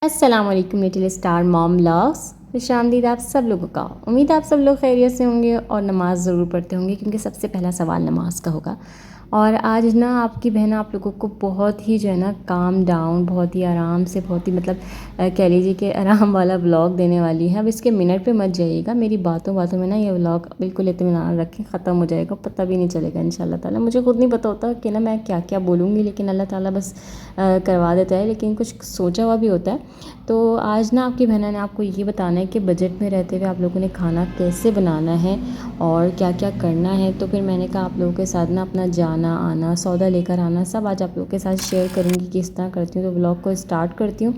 अस्सलाम वालेकुम little star mom vlogs. खुशामदीद आप सब लोगों का। उम्मीद आप सब लोग खैरियत से होंगे और नमाज़ ज़रूर पढ़ते होंगे, क्योंकि सबसे पहला सवाल नमाज का होगा। और आज ना आपकी बहन आप लोगों को बहुत ही जो है ना काम डाउन, बहुत ही आराम से, बहुत ही मतलब कह लीजिए कि आराम वाला व्लॉग देने वाली है। अब इसके मिनट पे मत जाइएगा, मेरी बातों बातों में ना ये व्लॉग बिल्कुल इत्मीनान रखें, ख़त्म हो जाएगा, पता भी नहीं चलेगा इंशाल्लाह ताला। मुझे खुद नहीं पता होता कि ना मैं क्या क्या बोलूँगी, लेकिन अल्लाह ताला बस करवा देता है, लेकिन कुछ सोचा हुआ भी होता है। तो आज ना आपकी बहना ने आपको ये बताना है कि बजट में रहते हुए आप लोगों ने खाना कैसे बनाना है और क्या क्या करना है। तो फिर मैंने कहा आप लोगों के साथ ना अपना जाना आना, सौदा लेकर आना, सब आज आप लोगों के साथ शेयर करूँगी कि किस तरह करती हूँ। तो व्लॉग को स्टार्ट करती हूँ।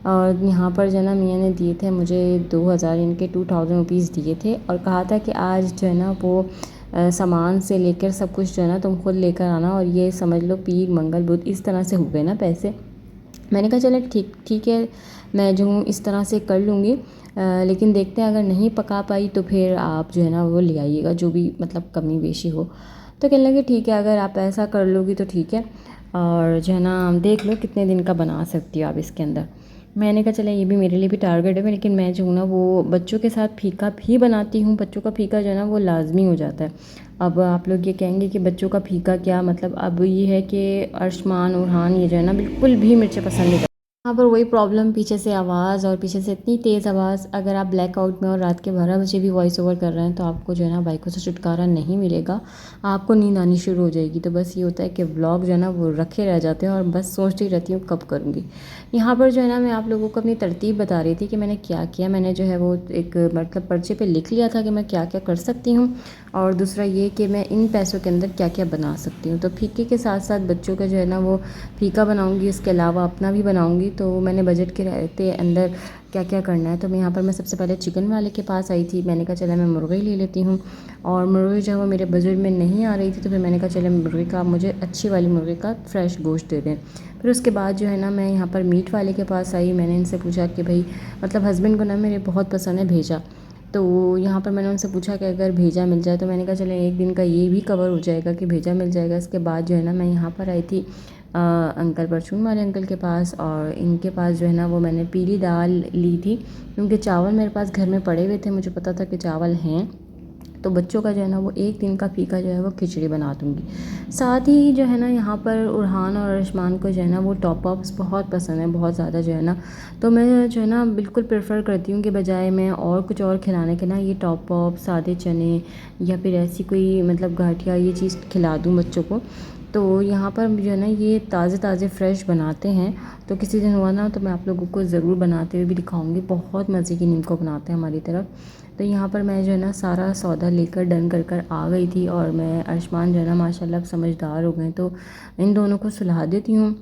और यहाँ पर जो है ना मियाँ ने दिए थे मुझे 2000, इनके 2000 रुपीज़ दिए थे, और कहा था कि आज जो है ना वो सामान से लेकर सब कुछ जो है ना तुम खुद लेकर आना। और ये समझ लो पीर मंगल बुध इस तरह से हुए ना पैसे। मैंने कहा चलो ठीक ठीक है, मैं जो हूँ इस तरह से कर लूँगी, लेकिन देखते हैं अगर नहीं पका पाई तो फिर आप जो है ना वो ले आइएगा, जो भी मतलब कमी बेशी हो। तो कहने लगे ठीक है, अगर आप ऐसा कर लोगी तो ठीक है, और जो है ना देख लो कितने दिन का बना सकती हो आप इसके अंदर। मैंने कहा चला ये भी मेरे लिए भी टारगेट है, लेकिन मैं जो हूँ ना वो बच्चों के साथ फीका भी बनाती हूँ। बच्चों का फीका जो है ना वो लाजमी हो जाता है। अब आप लोग ये कहेंगे कि बच्चों का फीका क्या मतलब, अब ये है कि अर्शमान उरहान ये जो है ना बिल्कुल भी मिर्चें पसंद नहीं करते। यहाँ पर वही प्रॉब्लम, पीछे से आवाज़, और पीछे से इतनी तेज़ आवाज़। अगर आप ब्लैकआउट में और रात के 12 बजे भी वॉइस ओवर कर रहे हैं तो आपको जो है ना बाइकों से छुटकारा नहीं मिलेगा, आपको नींद आनी शुरू हो जाएगी। तो बस ये होता है कि व्लॉग जो है ना वो रखे रह जाते हैं और बस सोचती रहती हूँ कब करूँगी। यहाँ पर जो है ना मैं आप लोगों को अपनी तरतीब बता रही थी कि मैंने क्या किया। मैंने जो है वो एक मतलब पर्चे पे लिख लिया था कि मैं क्या क्या कर सकती हूँ, और दूसरा ये कि मैं इन पैसों के अंदर क्या क्या बना सकती हूँ। तो फीके के साथ साथ बच्चों का जो है ना वो फीका बनाऊँगी, इसके अलावा अपना भी बनाऊँगी। तो मैंने बजट के रहते अंदर क्या क्या करना है। तो मैं यहाँ पर मैं सबसे पहले चिकन वाले के पास आई थी। मैंने कहा चला मैं मुर्गी ले लेती हूँ, और मुर्गी जो है वो मेरे बजट में नहीं आ रही थी, तो फिर मैंने कहा चले मुर्गी का, मुझे अच्छी वाली मुर्गी का फ्रेश गोश्त दे दें। फिर उसके बाद जो है ना मैं यहाँ पर मीट वाले के पास आई। मैंने इनसे पूछा कि भाई मतलब हस्बैंड को ना मेरे बहुत पसंद है भेजा, तो यहाँ पर मैंने उनसे पूछा कि अगर भेजा मिल जाए, तो मैंने कहा चले एक दिन का ये भी कवर हो जाएगा कि भेजा मिल जाएगा। इसके बाद जो है ना मैं यहाँ पर आई थी अंकल परचून वाले अंकल के पास, और इनके पास जो है ना वो मैंने पीली दाल ली थी, क्योंकि चावल मेरे पास घर में पड़े हुए थे, मुझे पता था कि चावल हैं। तो बच्चों का जो है ना वो एक दिन का फीका जो है वो खिचड़ी बना दूँगी। साथ ही जो है ना यहाँ पर उरहान और अरशमान को जो है ना वो टॉप अप्स बहुत पसंद है, बहुत ज़्यादा जो है ना। तो मैं जो है ना बिल्कुल प्रेफर करती हूँ कि बजाय मैं और कुछ और खिलाने के ना ये टॉप अप, सादे चने या फिर ऐसी कोई मतलब गाठिया ये चीज़ खिला दूँ बच्चों को। तो यहाँ पर जो है ना ये ताज़े ताज़े फ्रेश बनाते हैं। तो किसी दिन हुआ ना तो मैं आप लोगों को ज़रूर बनाते हुए भी दिखाऊंगी। बहुत मज़े की नीम को बनाते हैं हमारी तरफ। तो यहाँ पर मैं जो है ना सारा सौदा लेकर डन कर कर आ गई थी, और मैं अर्शमान जो है ना माशाल्लाह अब समझदार हो गए, तो इन दोनों को सुला देती हूँ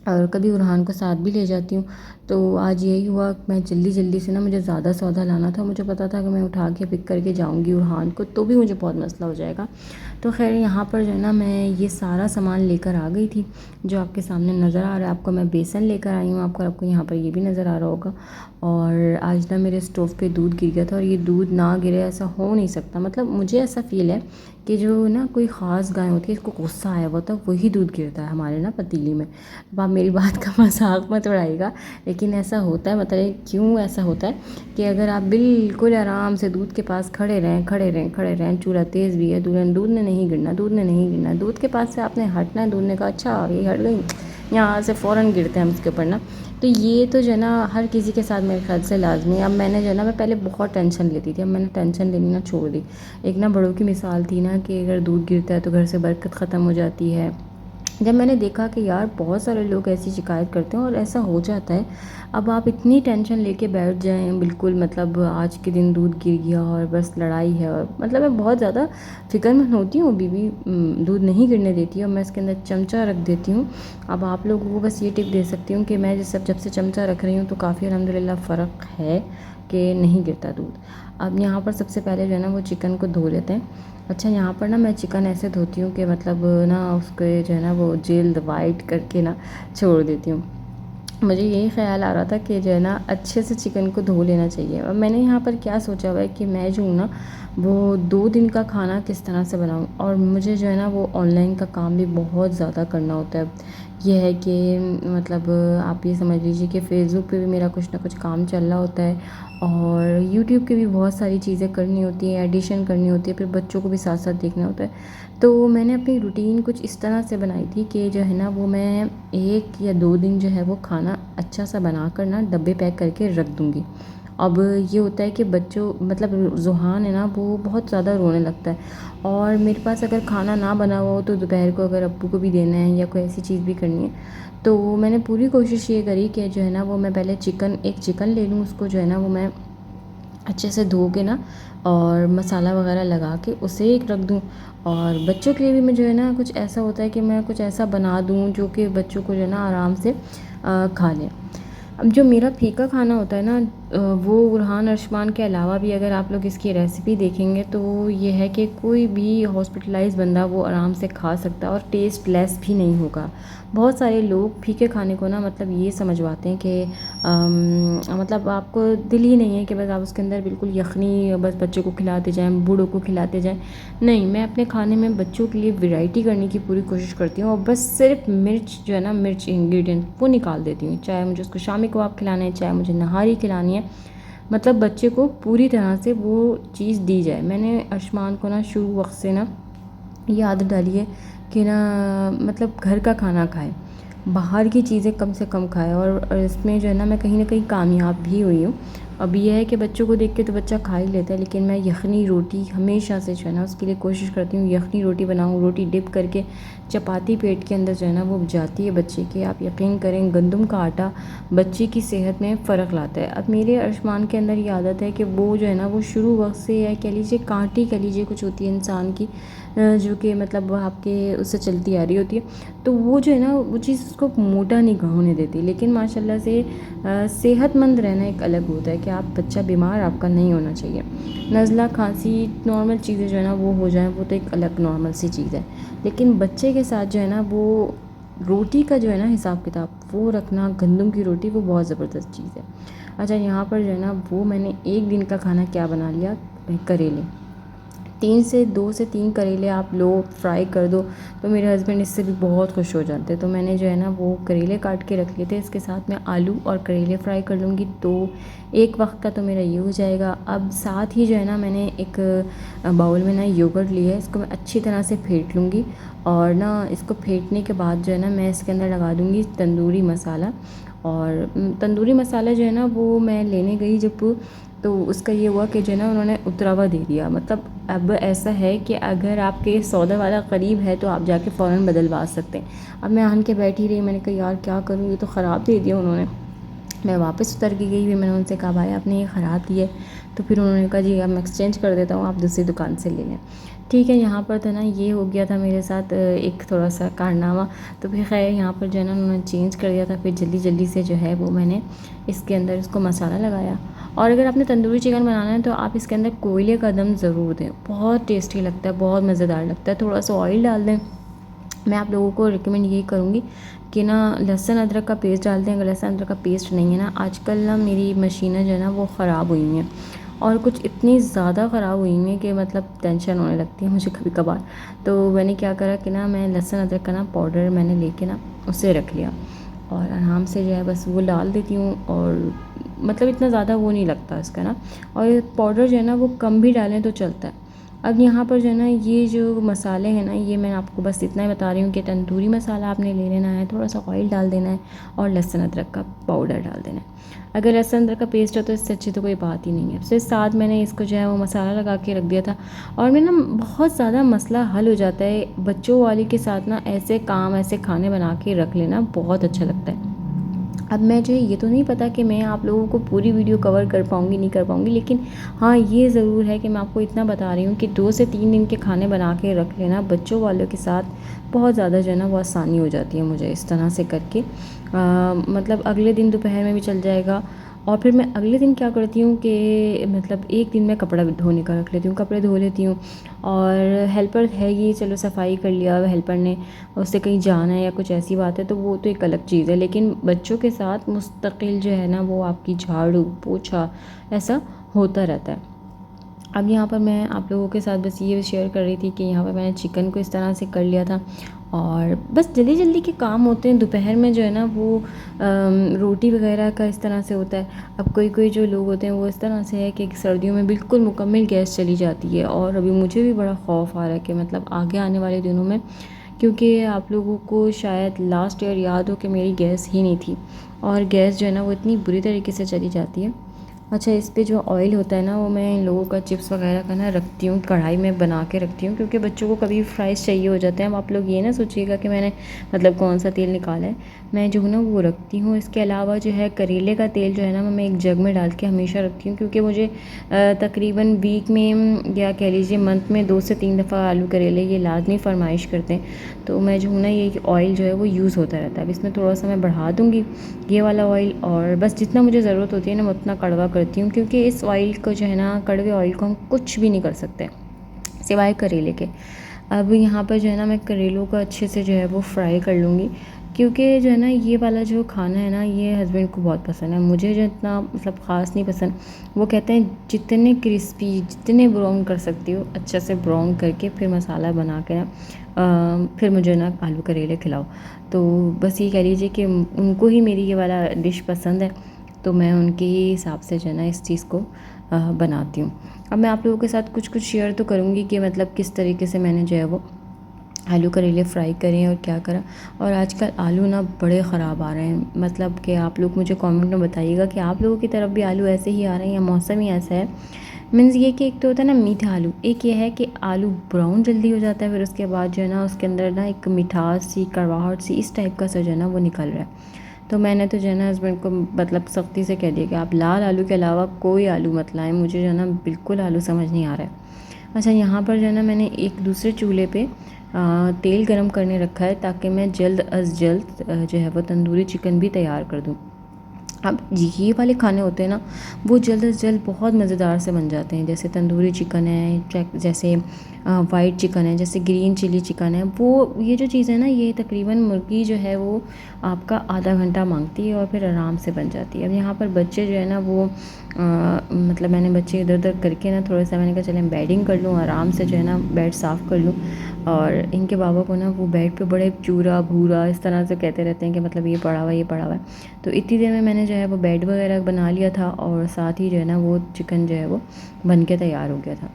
और कभी उरहान को साथ भी ले जाती हूँ। तो आज यही हुआ, मैं जल्दी जल्दी से ना, मुझे ज़्यादा सौदा लाना था, मुझे पता था कि मैं उठा के पिक करके जाऊँगी उरहान को तो भी मुझे बहुत मसला हो जाएगा। तो खैर यहाँ पर जो है ना मैं ये सारा सामान लेकर आ गई थी जो आपके सामने नज़र आ रहा है आपको। मैं बेसन लेकर आई हूँ, आपको यहाँ पर ये भी नज़र आ रहा होगा। और आज ना मेरे स्टोव पे दूध गिर गया था, और ये दूध ना गिरे ऐसा हो नहीं सकता। मतलब मुझे ऐसा फ़ील है कि जो ना कोई ख़ास गाय होती है, इसको गुस्सा आया हुआ था, वही दूध गिरता है हमारे ना पतीली में। अब आप मेरी बात का मजाक मत उड़ाइएगा, लेकिन ऐसा होता है। मतलब क्यों ऐसा होता है कि अगर आप बिल्कुल आराम से दूध के पास खड़े रहें खड़े रहें खड़े रहें, चूल्हा तेज़ भी है, दूध ने नहीं गिरना, दूध ने नहीं गिरना, दूध के पास से आपने हटना है। दूध ने कहा अच्छा ये हट गई, यहाँ से फ़ौरन गिरते हैं हम उसके ऊपर ना। तो ये तो जो है ना हर किसी के साथ मेरे ख्याल से लाजमी है। अब मैंने जो है ना, मैं पहले बहुत टेंशन लेती थी, अब मैंने टेंशन लेनी ना छोड़ दी। एक ना बड़ों की मिसाल थी ना कि अगर दूध गिरता है तो घर से बरकत ख़त्म हो जाती है। जब मैंने देखा कि यार बहुत सारे लोग ऐसी शिकायत करते हैं और ऐसा हो जाता है, अब आप इतनी टेंशन लेके बैठ जाएं बिल्कुल, मतलब आज के दिन दूध गिर गया और बस लड़ाई है, और मतलब मैं बहुत ज़्यादा फ़िक्रमंद होती हूँ। बीवी दूध नहीं गिरने देती है और मैं इसके अंदर चमचा रख देती हूँ। अब आप लोगों को बस ये टिप दे सकती हूँ कि मैं जब से चमचा रख रही हूँ तो काफ़ी अल्हम्दुलिल्लाह फ़र्क है कि नहीं गिरता दूध। अब यहाँ पर सबसे पहले जो है ना वो चिकन को धो लेते हैं। अच्छा यहाँ पर ना मैं चिकन ऐसे धोती हूँ कि मतलब ना उसको जो है ना वो जेल वाइट करके ना छोड़ देती हूँ। मुझे यही ख्याल आ रहा था कि जो है ना अच्छे से चिकन को धो लेना चाहिए। और मैंने यहाँ पर क्या सोचा हुआ है कि मैं जो हूँ ना वो 2 दिन का खाना किस तरह से बनाऊँ। और मुझे जो है ना वो ऑनलाइन का काम भी बहुत ज़्यादा करना होता है। ये है कि मतलब आप ये समझ लीजिए कि फ़ेसबुक पे भी मेरा कुछ ना कुछ काम चल रहा होता है और यूट्यूब की भी बहुत सारी चीज़ें करनी होती हैं, एडिशन करनी होती है, फिर बच्चों को भी साथ साथ देखना होता है। तो मैंने अपनी रूटीन कुछ इस तरह से बनाई थी कि जो है ना वो मैं 1 या 2 दिन जो है वो खाना अच्छा सा बनाकर ना डब्बे पैक करके रख दूँगी। अब ये होता है कि बच्चों मतलब ज़ुहान है ना वो बहुत ज़्यादा रोने लगता है और मेरे पास अगर खाना ना बना हुआ हो तो दोपहर को अगर अब्बू को भी देना है या कोई ऐसी चीज़ भी करनी है, तो मैंने पूरी कोशिश ये करी कि जो है ना वो मैं पहले एक चिकन ले लूँ, उसको जो है ना वो मैं अच्छे से धो के ना और मसाला वगैरह लगा के उसे एक रख दूँ। और बच्चों के लिए भी मैं जो है ना कुछ ऐसा होता है कि मैं कुछ ऐसा बना दूँ जो कि बच्चों को जो है ना आराम से खा लें। अब जो मेरा फीका खाना होता है ना वो बुरहान अरशमान के अलावा भी अगर आप लोग इसकी रेसिपी देखेंगे तो ये है कि कोई भी हॉस्पिटलाइज़ बंदा वो आराम से खा सकता है और टेस्ट लेस भी नहीं होगा। बहुत सारे लोग फीके खाने को ना मतलब ये समझवाते हैं कि मतलब आपको दिल ही नहीं है कि बस आप उसके अंदर बिल्कुल यखनी बस बच्चों को खिलाते जाएँ, बूढ़ों को खिलाते जाएँ। नहीं, मैं अपने खाने में बच्चों के लिए वैरायटी करने की पूरी कोशिश करती हूँ और बस सिर्फ मिर्च जो है ना मिर्च इंग्रेडिएंट वो निकाल देती हूँ। चाहे मुझे उसको शामी कबाब खिलाना है, चाहे मुझे नहारी खिलानी है, मतलब बच्चे को पूरी तरह से वो चीज़ दी जाए। मैंने अरशमान को ना शुरू वक़्त से ना ये आदत डाली है कि ना मतलब घर का खाना खाए, बाहर की चीज़ें कम से कम खाए और इसमें जो है ना मैं कहीं न कहीं कामयाब भी हुई हूँ। अब ये है कि बच्चों को देख के तो बच्चा खा ही लेता है, लेकिन मैं यखनी रोटी हमेशा से जो है ना उसके लिए कोशिश करती हूँ, यखनी रोटी बनाऊँ, रोटी डिप करके चपाती पेट के अंदर जो है ना वो जाती है बच्चे के। आप यकीन करें गंदम का आटा बच्चे की सेहत में फ़र्क लाता है। अब मेरे अरशमान के अंदर ये आदत है कि वो जो है ना वो शुरू वक़्त से या कह लीजिए कांटी कह लीजिए कुछ होती है इंसान की जो कि मतलब वो आपके उससे चलती आ रही होती है, तो वो जो है ना वो चीज़ उसको मोटा नहीं होने देती। लेकिन माशाल्लाह से सेहतमंद रहना एक अलग होता है कि आप बच्चा बीमार आपका नहीं होना चाहिए। नज़ला, खांसी, नॉर्मल चीज़ें जो है ना वो हो जाएँ वो तो एक अलग नॉर्मल सी चीज़ है। लेकिन बच्चे के साथ जो है ना वो रोटी का जो है ना हिसाब किताब वो रखना, गंदम की रोटी वो बहुत ज़बरदस्त चीज़ है। अच्छा, यहाँ पर जो है ना वो मैंने एक दिन का खाना क्या बना लिया, करेले। 2 से 3 करेले आप लो, फ्राई कर दो, तो मेरे हस्बैंड इससे भी बहुत खुश हो जाते हैं। तो मैंने जो है ना वो करेले काट के रख लिए थे, इसके साथ मैं आलू और करेले फ्राई कर लूँगी, तो एक वक्त का तो मेरा ये हो जाएगा। अब साथ ही जो है ना मैंने एक बाउल में ना योगर्ट लिया है, इसको मैं अच्छी तरह से फेंट लूँगी और ना इसको फेंटने के बाद जो है ना मैं इसके अंदर लगा दूँगी तंदूरी मसाला। और तंदूरी मसाला जो है ना वो मैं लेने गई जब, तो उसका ये हुआ कि जो है ना उन्होंने उतरावा दे दिया। मतलब अब ऐसा है कि अगर आपके सौदा वाला करीब है तो आप जाके फ़ौरन बदलवा सकते हैं। अब मैं आन के बैठी रही, मैंने कहा यार क्या करूँ, ये तो ख़राब दे दिया उन्होंने। मैं वापस उतर के गई, फिर मैंने उनसे कहा भाई आपने ये ख़राब दिया है, तो फिर उन्होंने कहा जी अब मैं एक्सचेंज कर देता हूँ, आप दूसरी दुकान से ले लें। ठीक है, यहाँ पर तो ना ये हो गया था मेरे साथ एक थोड़ा सा कारनामा। तो फिर खैर यहाँ पर जो है ना उन्होंने चेंज कर दिया था, फिर जल्दी जल्दी से जो है वो मैंने इसके अंदर इसको मसाला लगाया। और अगर आपने तंदूरी चिकन बनाना है तो आप इसके अंदर कोयले का दम ज़रूर दें, बहुत टेस्टी लगता है, बहुत मज़ेदार लगता है। थोड़ा सा ऑयल डाल दें। मैं आप लोगों को रिकमेंड यही करूँगी कि ना लहसुन अदरक का पेस्ट डाल दें। अगर लहसुन अदरक का पेस्ट नहीं है ना, आजकल ना मेरी मशीनें जो है ना वो ख़राब हुई हैं और कुछ इतनी ज़्यादा ख़राब हुई हैं कि मतलब टेंशन होने लगती है मुझे कभी कभार। तो मैंने क्या करा कि ना मैं लहसुन अदरक का ना पाउडर मैंने लेके ना उसे रख लिया और आराम से जो है बस वो डाल देती हूँ और मतलब इतना ज़्यादा वो नहीं लगता इसका ना। और पाउडर जो है ना वो कम भी डालें तो चलता है। अब यहाँ पर जो है ना ये जो मसाले हैं ना, ये मैं आपको बस इतना ही बता रही हूँ कि तंदूरी मसाला आपने ले लेना है, थोड़ा सा ऑयल डाल देना है और लहसुन अदरक का पाउडर डाल देना है। अगर लहसुन अदरक का पेस्ट हो तो इससे अच्छी तो कोई बात ही नहीं है। फिर साथ मैंने इसको जो है वो मसाला लगा के रख दिया था और मैं ना बहुत ज़्यादा मसला हल हो जाता है। बच्चों वाले के साथ ना ऐसे काम, ऐसे खाने बना के रख लेना बहुत अच्छा लगता है। अब मैं जो है ये तो नहीं पता कि मैं आप लोगों को पूरी वीडियो कवर कर पाऊँगी नहीं कर पाऊँगी, लेकिन हाँ ये ज़रूर है कि मैं आपको इतना बता रही हूँ कि 2 से 3 दिन के खाने बना के रख लेना बच्चों वालों के साथ, बहुत ज़्यादा जो है ना वो आसानी हो जाती है मुझे इस तरह से करके। मतलब अगले दिन दोपहर में भी चल जाएगा। और फिर मैं अगले दिन क्या करती हूँ कि मतलब एक दिन मैं कपड़ा धोने का रख लेती हूँ, कपड़े धो लेती हूँ। और हेल्पर है ये, चलो सफाई कर लिया हेल्पर ने, उससे कहीं जाना है या कुछ ऐसी बात है तो वो तो एक अलग चीज़ है, लेकिन बच्चों के साथ मुस्तकिल जो है ना वो आपकी झाड़ू पोछा ऐसा होता रहता है। अब यहाँ पर मैं आप लोगों के साथ बस ये शेयर कर रही थी कि यहाँ पर मैंने चिकन को इस तरह से कर लिया था और बस जल्दी जल्दी के काम होते हैं। दोपहर में जो है ना वो रोटी वगैरह का इस तरह से होता है। अब कोई कोई जो लोग होते हैं वो इस तरह से है कि सर्दियों में बिल्कुल मुकम्मल गैस चली जाती है, और अभी मुझे भी बड़ा खौफ आ रहा है कि मतलब आगे आने वाले दिनों में, क्योंकि आप लोगों को शायद लास्ट ईयर याद हो कि मेरी गैस ही नहीं थी, और गैस जो है ना वो इतनी बुरी तरीके से चली जाती है। अच्छा, इस पे जो ऑयल होता है ना वो मैं इन लोगों का चिप्स वगैरह का ना रखती हूँ, कढ़ाई में बना के रखती हूँ, क्योंकि बच्चों को कभी फ्राइज़ चाहिए हो जाते हैं। अब आप लोग ये ना सोचिएगा कि मैंने मतलब कौन सा तेल निकाला है, मैं जो हूँ ना वो रखती हूँ। इसके अलावा जो है करेले का तेल जो है ना मैं एक जग में डाल के हमेशा रखती हूँ, क्योंकि मुझे तकरीबन वीक में या कह लीजिए मंथ में 2 से 3 दफ़ा आलू करेले ये लाजमी फरमाइश करते हैं। तो मैं जो हूँ ना ये ऑयल जो है वो यूज़ होता रहता है। अब इसमें थोड़ा सा मैं बढ़ा दूँगी ये वाला ऑयल, और बस जितना मुझे ज़रूरत होती है ना मैं उतना कड़वा करती हूँ, क्योंकि इस ऑयल को जो है ना कड़वे ऑयल को हम कुछ भी नहीं कर सकते सिवाय करेले के। अब यहाँ पर जो है ना मैं करेलों को अच्छे से जो है वो फ्राई कर लूँगी, क्योंकि जो है ना ये वाला जो खाना है ना ये हस्बैंड को बहुत पसंद है, मुझे जो इतना मतलब ख़ास नहीं पसंद। वो कहते हैं जितने क्रिस्पी जितने ब्राउन कर सकती हो अच्छे से ब्राउन करके फिर मसाला बना के ना फिर मुझे ना आलू करेले खिलाओ। तो बस ये कह लीजिए कि उनको ही मेरी ये वाला डिश पसंद है, तो मैं उनके ही हिसाब से जो है ना इस चीज़ को बनाती हूँ। अब मैं आप लोगों के साथ कुछ कुछ शेयर तो करूँगी कि मतलब किस तरीके से मैंने जो है वो आलू करेले फ्राई करें और क्या करा। और आजकल आलू ना बड़े ख़राब आ रहे हैं, मतलब कि आप लोग मुझे कमेंट में बताइएगा कि आप लोगों की तरफ भी आलू ऐसे ही आ रहे हैं या मौसम ही ऐसा है। मीन्स ये कि एक तो होता है ना मीठा आलू, एक ये है कि आलू ब्राउन जल्दी हो जाता है, फिर उसके बाद जो है ना उसके अंदर ना एक मिठास सी कड़वाहट सी इस टाइप का जो है ना वो निकल रहा है। तो मैंने तो जो है ना हस्बैंड को मतलब सख्ती से कह दिया कि आप लाल आलू के अलावा कोई आलू मत लाएं, मुझे जो है ना बिल्कुल आलू समझ नहीं आ रहा है। अच्छा, यहाँ पर जो है ना मैंने एक दूसरे चूल्हे पे तेल गरम करने रखा है, ताकि मैं जल्द अज़ जल्द जो है वो तंदूरी चिकन भी तैयार कर दूँ। अब ये वाले खाने होते हैं ना वो जल्द से जल्द बहुत मज़ेदार से बन जाते हैं, जैसे तंदूरी चिकन है, जैसे वाइट चिकन है, जैसे ग्रीन चिली चिकन है। वो ये जो चीज़ है ना ये तकरीबन मुर्गी जो है वो आपका आधा घंटा मांगती है और फिर आराम से बन जाती है। अब यहाँ पर बच्चे जो है ना वो मतलब मैंने बच्चे इधर उधर करके ना थोड़ा सा मैंने कहा चलें बैटिंग कर लूँ, आराम से जो है ना बेड साफ़ कर लूँ। और इनके बाबा को ना वो बेड पे बड़े चूरा भूरा इस तरह से कहते रहते हैं कि मतलब ये पड़ा हुआ है ये पड़ा हुआ है। तो इतनी देर में मैंने जो है वो बेड वगैरह बना लिया था, और साथ ही जो है ना वो चिकन जो है वो बन के तैयार हो गया था।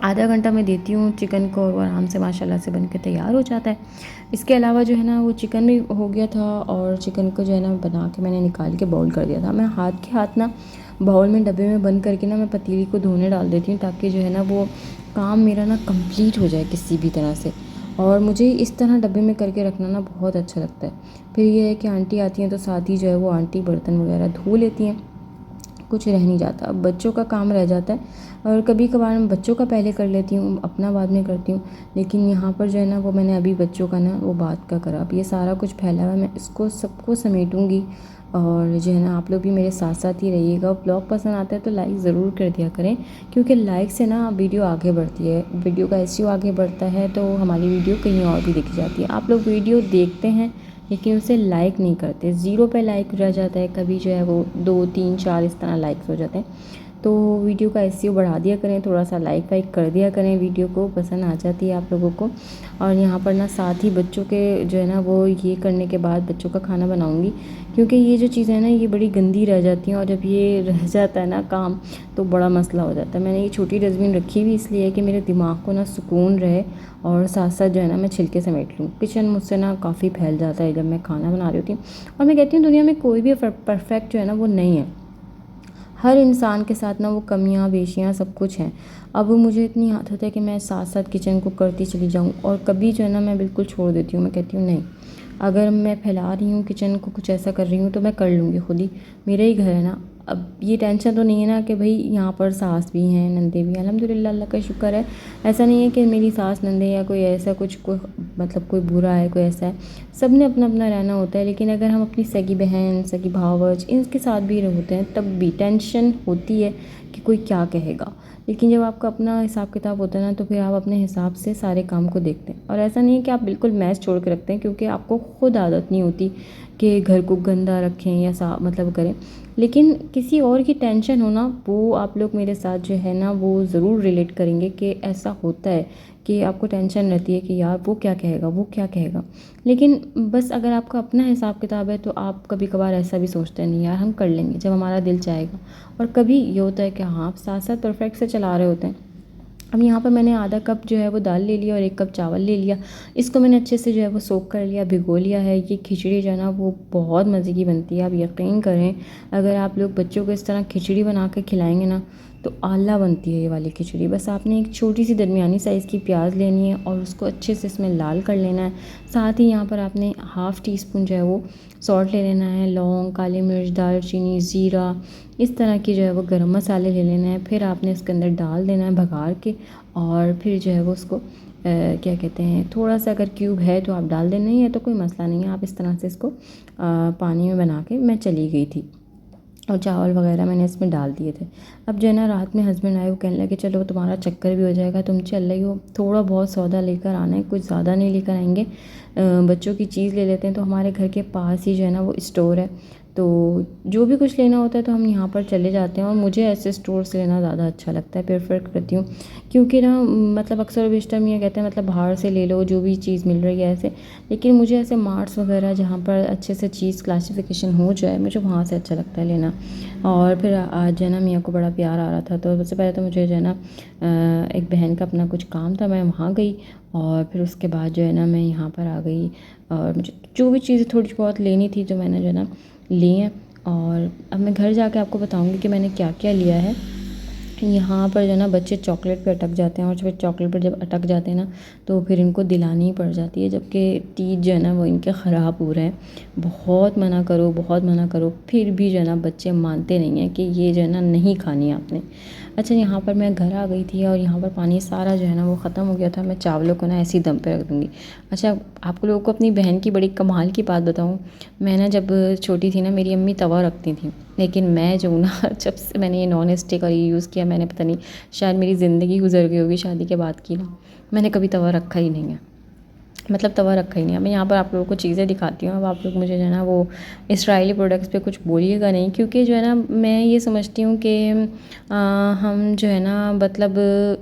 आधा घंटा मैं देती हूँ चिकन को और आराम से माशाल्लाह से बन के तैयार हो जाता है। इसके अलावा जो है ना वो चिकन भी हो गया था, और चिकन को जो है ना बना के मैंने निकाल के बाउल कर दिया था। मैं हाथ के हाथ ना बाउल में डब्बे में बंद करके ना मैं पतीली को धोने डाल देती हूँ, ताकि जो है ना वो काम मेरा ना कंप्लीट हो जाए किसी भी तरह से। और मुझे इस तरह डब्बे में करके रखना ना बहुत अच्छा लगता है। फिर ये है कि आंटी आती हैं तो साथ ही जो है वो आंटी बर्तन वगैरह धो लेती हैं, कुछ रह नहीं जाता। अब बच्चों का काम रह जाता है, और कभी कभार मैं बच्चों का पहले कर लेती हूँ अपना बाद में करती हूँ। लेकिन यहाँ पर जो है ना वो मैंने अभी बच्चों का ना वो बात का करा। अब ये सारा कुछ फैला हुआ है, मैं इसको सबको समेटूँगी। और जो है ना आप लोग भी मेरे साथ साथ ही रहिएगा। ब्लॉग पसंद आता है तो लाइक ज़रूर कर दिया करें, क्योंकि लाइक से ना वीडियो आगे बढ़ती है, वीडियो का एसईओ आगे बढ़ता है, तो हमारी वीडियो कहीं और भी दिख जाती है। आप लोग वीडियो देखते हैं लेकिन उसे लाइक नहीं करते, ज़ीरो पे लाइक रह जाता है, कभी जो है वो 2 3 4 इस तरह लाइक्स हो जाते हैं। तो वीडियो का एसईओ बढ़ा दिया करें, थोड़ा सा लाइक वाइक कर दिया करें, वीडियो को पसंद आ जाती है आप लोगों को। और यहाँ पर ना साथ ही बच्चों के जो है ना वो ये करने के बाद बच्चों का खाना बनाऊँगी, क्योंकि ये जो चीज़ें हैं ना ये बड़ी गंदी रह जाती हैं, और जब ये रह जाता है ना काम तो बड़ा मसला हो जाता है। मैंने ये छोटी डस्टबिन रखी हुई इसलिए है कि मेरे दिमाग को ना सुकून रहे, और साथ साथ जो है ना मैं छिलके समेट लूँ। किचन मुझसे ना काफ़ी फैल जाता है जब मैं खाना बना रही होती हूँ। और मैं कहती हूँ दुनिया में कोई भी परफेक्ट जो है ना वो नहीं है, हर इंसान के साथ ना वो कमियां बेशियां सब कुछ हैं। अब मुझे इतनी आदत है कि मैं साथ साथ किचन को करती चली जाऊँ, और कभी जो है ना मैं बिल्कुल छोड़ देती हूँ। मैं कहती हूँ नहीं, अगर मैं फैला रही हूँ किचन को कुछ ऐसा कर रही हूँ तो मैं कर लूँगी खुद ही, मेरा ही घर है ना। अब ये टेंशन तो नहीं है ना कि भाई यहाँ पर सास भी हैं नंदे भी हैं, अल्हम्दुलिल्लाह अल्लाह का शुक्र है। ऐसा नहीं है कि मेरी सास नंदे या कोई ऐसा कुछ कोई मतलब कोई बुरा है कोई ऐसा है, सब ने अपना अपना रहना होता है। लेकिन अगर हम अपनी सगी बहन सगी भावज इनके साथ भी होते हैं तब भी टेंशन होती है कि कोई क्या कहेगा। लेकिन जब आपका अपना हिसाब किताब होता है ना तो फिर आप अपने हिसाब से सारे काम को देखते हैं, और ऐसा नहीं है कि आप बिल्कुल मैच छोड़ के रखते हैं, क्योंकि आपको खुद आदत नहीं होती कि घर को गंदा रखें या मतलब करें, लेकिन किसी और की टेंशन हो ना, वो आप लोग मेरे साथ जो है ना वो ज़रूर रिलेट करेंगे कि ऐसा होता है कि आपको टेंशन रहती है कि यार वो क्या कहेगा, वो क्या कहेगा। लेकिन बस अगर आपका अपना हिसाब किताब है तो आप कभी कभार ऐसा भी सोचते हैं नहीं यार हम कर लेंगे जब हमारा दिल चाहेगा। और कभी ये होता है कि हाँ आप साथ साथ परफेक्ट से चला रहे होते हैं। अब यहाँ पर मैंने आधा कप जो है वो दाल ले लिया और 1 कप चावल ले लिया। इसको मैंने अच्छे से जो है वो सोक कर लिया, भिगो लिया है। ये खिचड़ी जो है ना वो बहुत मज़े की बनती है, आप यकीन करें। अगर आप लोग बच्चों को इस तरह खिचड़ी बना के खिलाएंगे ना तो आला बनती है ये वाली खिचड़ी। बस आपने एक छोटी सी दरमियानी साइज़ की प्याज लेनी है और उसको अच्छे से इसमें लाल कर लेना है। साथ ही यहाँ पर आपने हाफ़ टी स्पून जो है वो सॉल्ट ले लेना है, लौंग, काली मिर्च, दालचीनी, ज़ीरा, इस तरह की जो है वो गरम मसाले ले लेना है। फिर आपने इसके अंदर डाल देना है भगार के, और फिर जो है वो उसको क्या कहते हैं, थोड़ा सा अगर क्यूब है तो आप डाल देना, ही है तो कोई मसला नहीं है। आप इस तरह से इसको पानी में बना के मैं चली गई थी और चावल वगैरह मैंने इसमें डाल दिए थे। अब जो है ना रात में हस्बैंड आए, वो कहने लगे चलो तुम्हारा चक्कर भी हो जाएगा, तुम चल रही हो, थोड़ा बहुत सौदा लेकर आना है, कुछ ज़्यादा नहीं लेकर आएंगे, बच्चों की चीज़ ले लेते हैं। तो हमारे घर के पास ही जो है ना वो स्टोर है, तो जो भी कुछ लेना होता है तो हम यहाँ पर चले जाते हैं। और मुझे ऐसे स्टोर से लेना ज़्यादा अच्छा लगता है, प्रेफर करती हूँ। क्योंकि ना मतलब अक्सर बेशतर ये कहते हैं मतलब बाहर से ले लो जो भी चीज़ मिल रही है ऐसे, लेकिन मुझे ऐसे मार्ट्स वगैरह जहाँ पर अच्छे से चीज़ क्लासिफिकेशन हो जाए, मुझे वहाँ से अच्छा लगता है लेना। और फिर आज जो है ना मियाँ को बड़ा प्यार आ रहा था, तो सबसे पहले तो मुझे जो है ना एक बहन का अपना कुछ काम था, मैं वहाँ गई। और फिर उसके बाद जो है ना मैं यहाँ पर आ गई, और मुझे जो भी चीज़ें थोड़ी बहुत लेनी थी जो मैंने जो है ना ली हैं। और अब मैं घर जाके आपको बताऊंगी कि मैंने क्या क्या लिया है। यहाँ पर जो है ना बच्चे चॉकलेट पे अटक जाते हैं, और जब चॉकलेट पर जब अटक जाते हैं ना तो फिर इनको दिलानी ही पड़ जाती है, जबकि टीथ जो है ना वो इनके ख़राब हो रहे हैं। बहुत मना करो, बहुत मना करो, फिर भी जो है ना बच्चे मानते नहीं हैं कि ये जो है ना नहीं खानी आपने। अच्छा, यहाँ पर मैं घर आ गई थी और यहाँ पर पानी सारा जो है ना वो ख़त्म हो गया था। मैं चावलों को ना ऐसे ही दम पे रख दूँगी। अच्छा, आप लोगों को अपनी बहन की बड़ी कमाल की बात बताऊँ। मैं ना जब छोटी थी ना मेरी अम्मी तवा रखती थी, लेकिन मैं जो हूँ ना जब से मैंने ये नॉन स्टिक और ये यूज़ किया, मैंने पता नहीं शायद मेरी ज़िंदगी गुजर गई होगी शादी के बाद की ना, मैंने कभी तवा रखा ही नहीं है। मतलब तवा रखा ही नहीं है। मैं यहाँ पर आप लोगों को चीज़ें दिखाती हूँ। अब आप लोग मुझे जो है ना वो इसराइली प्रोडक्ट्स पे कुछ बोलिएगा नहीं, क्योंकि जो है ना मैं ये समझती हूँ कि हम जो है ना मतलब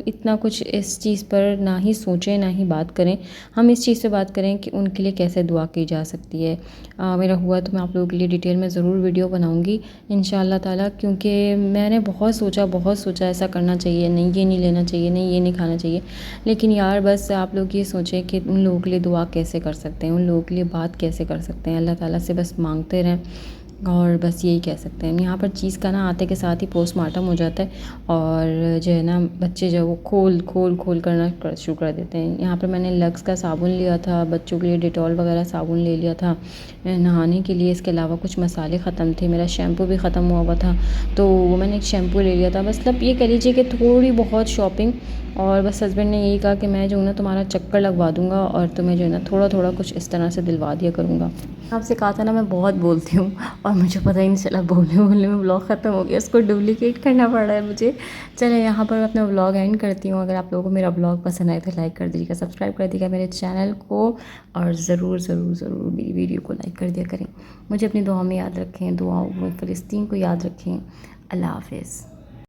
इतना कुछ इस चीज़ पर ना ही सोचें ना ही बात करें। हम इस चीज़ पे बात करें कि उनके लिए कैसे दुआ की जा सकती है। मेरा हुआ तो मैं आप लोगों के लिए डिटेल में ज़रूर वीडियो बनाऊँगी इंशाअल्लाह ताला, क्योंकि मैंने बहुत सोचा ऐसा करना चाहिए, नहीं ये नहीं लेना चाहिए, नहीं ये नहीं खाना चाहिए। लेकिन यार बस आप लोग ये सोचें कि उन लोगों के लिए दुआ कैसे कर सकते हैं, उन लोगों के लिए बात कैसे कर सकते हैं। अल्लाह ताला से बस मांगते रहें और बस यही कह सकते हैं। यहाँ पर चीज़ का ना आते के साथ ही पोस्टमार्टम हो जाता है, और जो है ना बच्चे जो है वो खोल करना शुरू कर देते हैं। यहाँ पर मैंने लक्स का साबुन लिया था, बच्चों के लिए डिटॉल वगैरह साबुन ले लिया था नहाने के लिए। इसके अलावा कुछ मसाले ख़त्म थे, मेरा शैम्पू भी ख़त्म हुआ था, तो वो मैंने एक शैम्पू ले लिया था। मतलब ये कह लीजिए कि थोड़ी बहुत शॉपिंग। और बस हस्बैंड ने यही कहा कि मैं जो हूँ ना तुम्हारा चक्कर लगवा दूँगा और तुम्हें जो है ना थोड़ा थोड़ा कुछ इस तरह से दिलवा दिया करूँगा। आपसे कहा था ना मैं बहुत बोलती हूँ, और मुझे पता ही नहीं चला, बोलने में व्लॉग ख़त्म हो गया, उसको डुप्लिकेट करना पड़ रहा है मुझे। चले यहाँ पर मैं अपना व्लॉग एंड करती हूँ। अगर आप लोगों को मेरा व्लॉग पसंद आए तो लाइक कर दीजिएगा, सब्सक्राइब कर दीजिएगा मेरे चैनल को, और ज़रूर मेरी वीडियो को लाइक कर दिया करें। मुझे अपनी दुआ में याद रखें, दुआओं में फ़लस्तीन को याद रखें। अल्लाह हाफ़िज़।